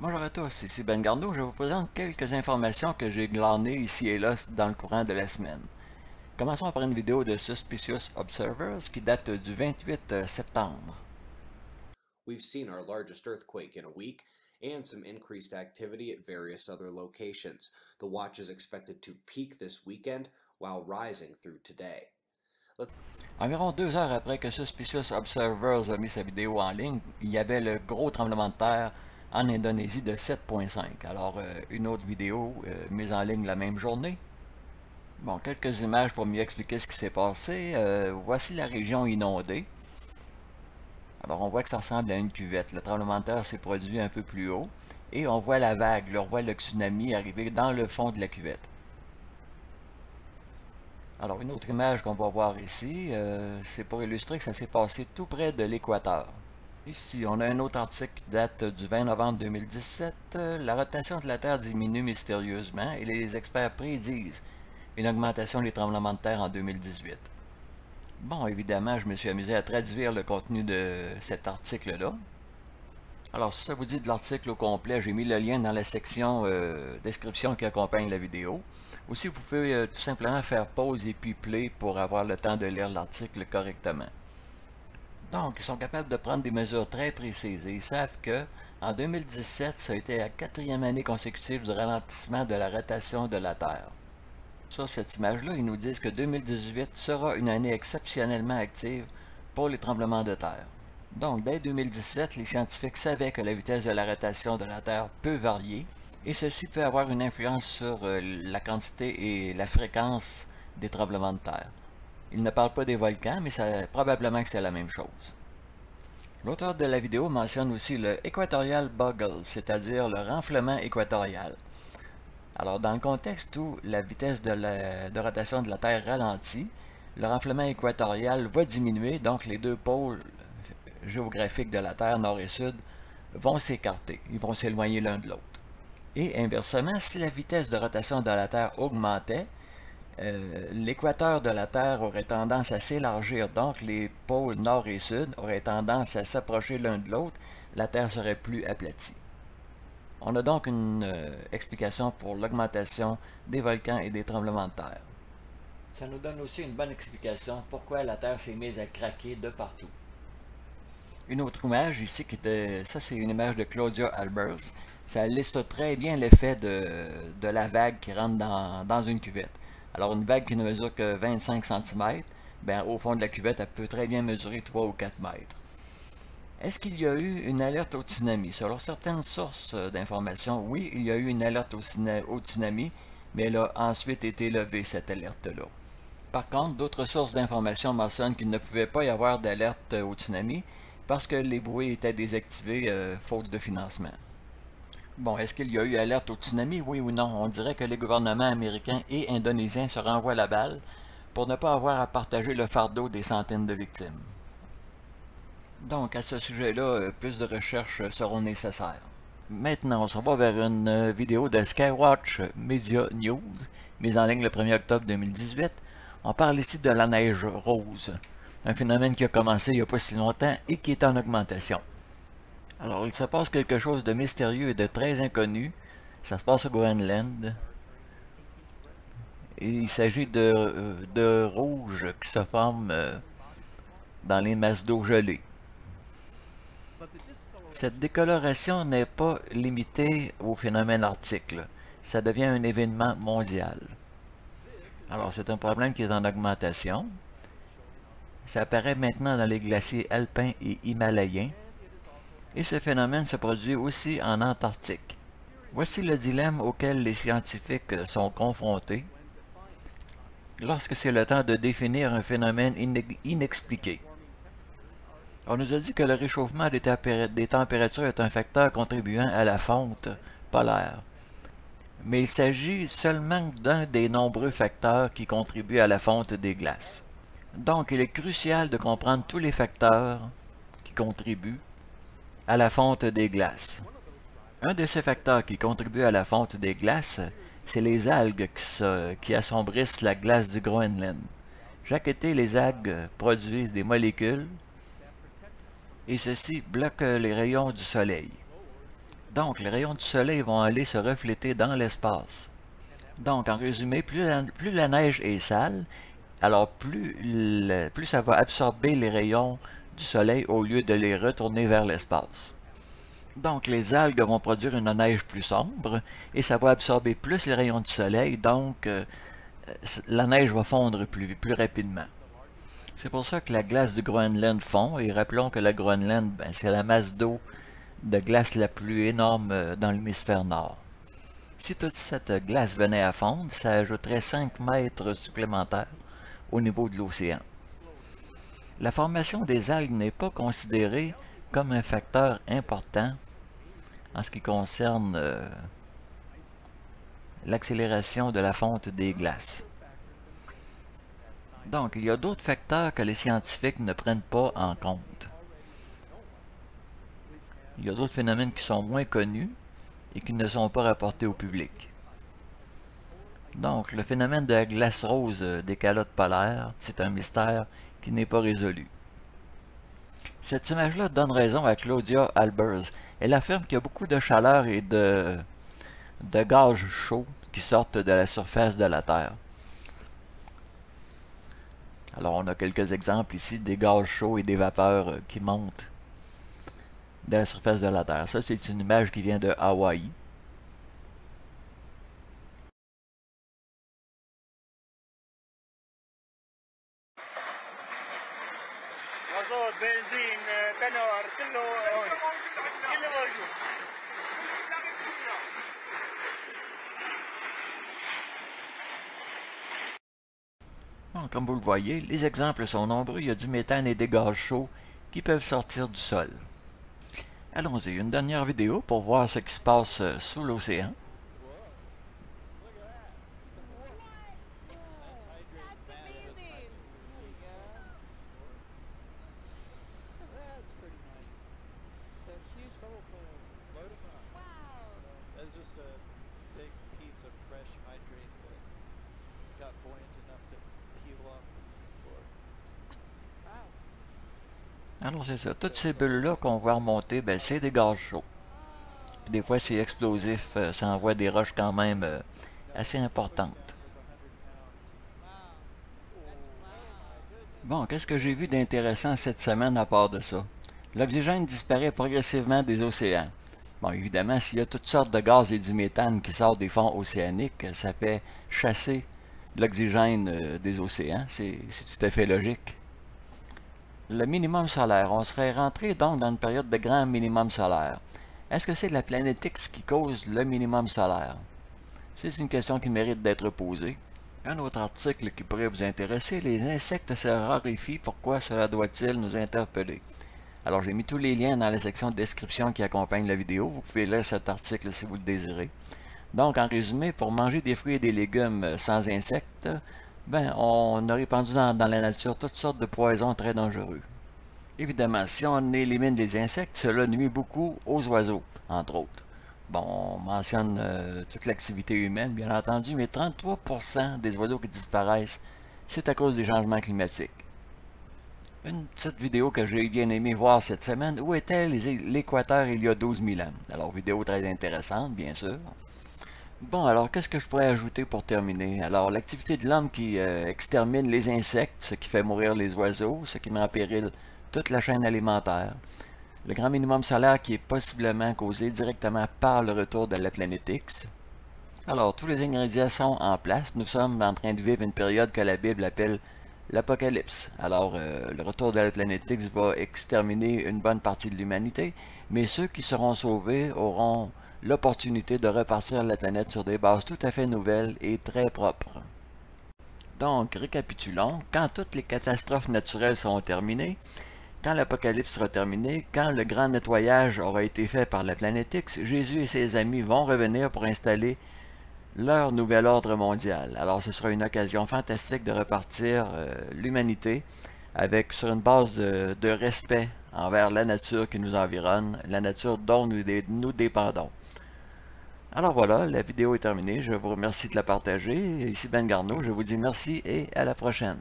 Bonjour à tous, ici Ben Garneau. Je vous présente quelques informations que j'ai glanées ici et là dans le courant de la semaine. Commençons par une vidéo de Suspicious Observers qui date du 28 septembre. We've seen our largest earthquake in a week and some increased activity at various other locations. The watch is expected to peak this weekend while rising through today. Let's Environ 2 heures après que Suspicious Observers a mis sa vidéo en ligne, il y avait le gros tremblement de terre en Indonésie de 7,5. Alors, une autre vidéo mise en ligne la même journée. Bon, quelques images pour mieux expliquer ce qui s'est passé. Voici la région inondée. Alors on voit que ça ressemble à une cuvette. Le tremblement de terre s'est produit un peu plus haut et on voit la vague, on voit le tsunami arriver dans le fond de la cuvette. Alors une autre image qu'on va voir ici, c'est pour illustrer que ça s'est passé tout près de l'équateur. Ici, on a un autre article qui date du 20 novembre 2017. La rotation de la Terre diminue mystérieusement et les experts prédisent une augmentation des tremblements de terre en 2018. Bon, évidemment, je me suis amusé à traduire le contenu de cet article-là. Alors, si ça vous dit de l'article au complet, j'ai mis le lien dans la section description qui accompagne la vidéo. Aussi, vous pouvez tout simplement faire pause et puis play pour avoir le temps de lire l'article correctement. Donc, ils sont capables de prendre des mesures très précises et ils savent que en 2017, ça a été la 4e année consécutive du ralentissement de la rotation de la Terre. Sur cette image-là, ils nous disent que 2018 sera une année exceptionnellement active pour les tremblements de terre. Donc, dès 2017, les scientifiques savaient que la vitesse de la rotation de la Terre peut varier, et ceci peut avoir une influence sur la quantité et la fréquence des tremblements de terre. Ils ne parlent pas des volcans, mais probablement que c'est la même chose. L'auteur de la vidéo mentionne aussi le Equatorial Buggle, c'est-à-dire le renflement équatorial. Alors, dans le contexte où la vitesse de rotation de la Terre ralentit, le renflement équatorial va diminuer, donc les deux pôles géographiques de la Terre, nord et sud, vont s'écarter. Ils vont s'éloigner l'un de l'autre. Et inversement, si la vitesse de rotation de la Terre augmentait, l'équateur de la Terre aurait tendance à s'élargir, donc les pôles nord et sud auraient tendance à s'approcher l'un de l'autre, la Terre serait plus aplatie. On a donc une explication pour l'augmentation des volcans et des tremblements de terre. Ça nous donne aussi une bonne explication pourquoi la Terre s'est mise à craquer de partout. Une autre image ici, ça c'est une image de Claudia Albers. Ça illustre très bien l'effet de la vague qui rentre dans une cuvette. Alors une vague qui ne mesure que 25 cm, ben, au fond de la cuvette, elle peut très bien mesurer 3 ou 4 mètres. Est-ce qu'il y a eu une alerte au tsunami? Selon certaines sources d'informations, oui, il y a eu une alerte au tsunami, mais elle a ensuite été levée, cette alerte-là. Par contre, d'autres sources d'informations mentionnent qu'il ne pouvait pas y avoir d'alerte au tsunami parce que les bouées étaient désactivées faute de financement. Bon, est-ce qu'il y a eu alerte au tsunami, oui ou non? On dirait que les gouvernements américains et indonésiens se renvoient la balle pour ne pas avoir à partager le fardeau des centaines de victimes. Donc, à ce sujet-là, plus de recherches seront nécessaires. Maintenant, on se va vers une vidéo de Skywatch Media News, mise en ligne le 1er octobre 2018. On parle ici de la neige rose, un phénomène qui a commencé il n'y a pas si longtemps et qui est en augmentation. Alors, il se passe quelque chose de mystérieux et de très inconnu. Ça se passe au Groenland. Et il s'agit de rouge qui se forment dans les masses d'eau gelée. Cette décoloration n'est pas limitée au phénomène arctique. Ça devient un événement mondial. Alors, c'est un problème qui est en augmentation. Ça apparaît maintenant dans les glaciers alpins et himalayens. Et ce phénomène se produit aussi en Antarctique. Voici le dilemme auquel les scientifiques sont confrontés lorsque c'est le temps de définir un phénomène inexpliqué. On nous a dit que le réchauffement des températures est un facteur contribuant à la fonte polaire. Mais il s'agit seulement d'un des nombreux facteurs qui contribuent à la fonte des glaces. Donc, il est crucial de comprendre tous les facteurs qui contribuent à la fonte des glaces. Un de ces facteurs qui contribuent à la fonte des glaces, c'est les algues qui assombrissent la glace du Groenland. Chaque été, les algues produisent des molécules et ceci bloque les rayons du soleil. Donc, les rayons du soleil vont aller se refléter dans l'espace. Donc, en résumé, plus la neige est sale, alors plus ça va absorber les rayons du soleil au lieu de les retourner vers l'espace. Donc, les algues vont produire une neige plus sombre et ça va absorber plus les rayons du soleil, donc la neige va fondre plus rapidement. C'est pour ça que la glace du Groenland fond, et rappelons que le Groenland, c'est la masse d'eau de glace la plus énorme dans l'hémisphère nord. Si toute cette glace venait à fondre, ça ajouterait 5 mètres supplémentaires au niveau de l'océan. La formation des algues n'est pas considérée comme un facteur important en ce qui concerne l'accélération de la fonte des glaces. Donc, il y a d'autres facteurs que les scientifiques ne prennent pas en compte. Il y a d'autres phénomènes qui sont moins connus et qui ne sont pas rapportés au public. Donc, le phénomène de la glace rose des calottes polaires, c'est un mystère qui n'est pas résolu. Cette image-là donne raison à Claudia Albers. Elle affirme qu'il y a beaucoup de chaleur et de gaz chaud qui sortent de la surface de la Terre. Alors, on a quelques exemples ici des gaz chauds et des vapeurs qui montent de la surface de la Terre. Ça, c'est une image qui vient de Hawaï. Bon, comme vous le voyez, les exemples sont nombreux. Il y a du méthane et des gaz chauds qui peuvent sortir du sol. Allons-y, une dernière vidéo pour voir ce qui se passe sous l'océan. Alors c'est ça, toutes ces bulles-là qu'on voit remonter, c'est des gaz chauds. Puis des fois c'est explosif, ça envoie des roches quand même assez importantes. Bon, qu'est-ce que j'ai vu d'intéressant cette semaine à part de ça? L'oxygène disparaît progressivement des océans. Bon, évidemment, s'il y a toutes sortes de gaz et du méthane qui sortent des fonds océaniques, ça fait chasser l'oxygène des océans, c'est tout à fait logique. Le minimum solaire. On serait rentré donc dans une période de grand minimum solaire. Est-ce que c'est la planète X qui cause le minimum solaire? C'est une question qui mérite d'être posée. Un autre article qui pourrait vous intéresser, les insectes se raréfient, pourquoi cela doit-il nous interpeller? Alors j'ai mis tous les liens dans la section de description qui accompagne la vidéo, vous pouvez lire cet article si vous le désirez. Donc en résumé, pour manger des fruits et des légumes sans insectes, on a répandu dans la nature toutes sortes de poisons très dangereux. Évidemment, si on élimine les insectes, cela nuit beaucoup aux oiseaux, entre autres. Bon, on mentionne toute l'activité humaine, bien entendu, mais 33% des oiseaux qui disparaissent, c'est à cause des changements climatiques. Une petite vidéo que j'ai bien aimé voir cette semaine, où était l'équateur il y a 12 000 ans? Alors, vidéo très intéressante, bien sûr. Bon, alors, qu'est-ce que je pourrais ajouter pour terminer? Alors, l'activité de l'homme qui extermine les insectes, ce qui fait mourir les oiseaux, ce qui met en péril toute la chaîne alimentaire. Le grand minimum solaire qui est possiblement causé directement par le retour de la planète X. Alors, tous les ingrédients sont en place. Nous sommes en train de vivre une période que la Bible appelle l'Apocalypse. Alors, le retour de la planète X va exterminer une bonne partie de l'humanité, mais ceux qui seront sauvés auront l'opportunité de repartir la planète sur des bases tout à fait nouvelles et très propres. Donc, récapitulons, quand toutes les catastrophes naturelles seront terminées, quand l'apocalypse sera terminé, quand le grand nettoyage aura été fait par la planète X, Jésus et ses amis vont revenir pour installer leur nouvel ordre mondial. Alors ce sera une occasion fantastique de repartir l'humanité sur une base de respect envers la nature qui nous environne, la nature dont nous dépendons. Alors voilà, la vidéo est terminée, je vous remercie de la partager. Ici Ben Garneau, je vous dis merci et à la prochaine.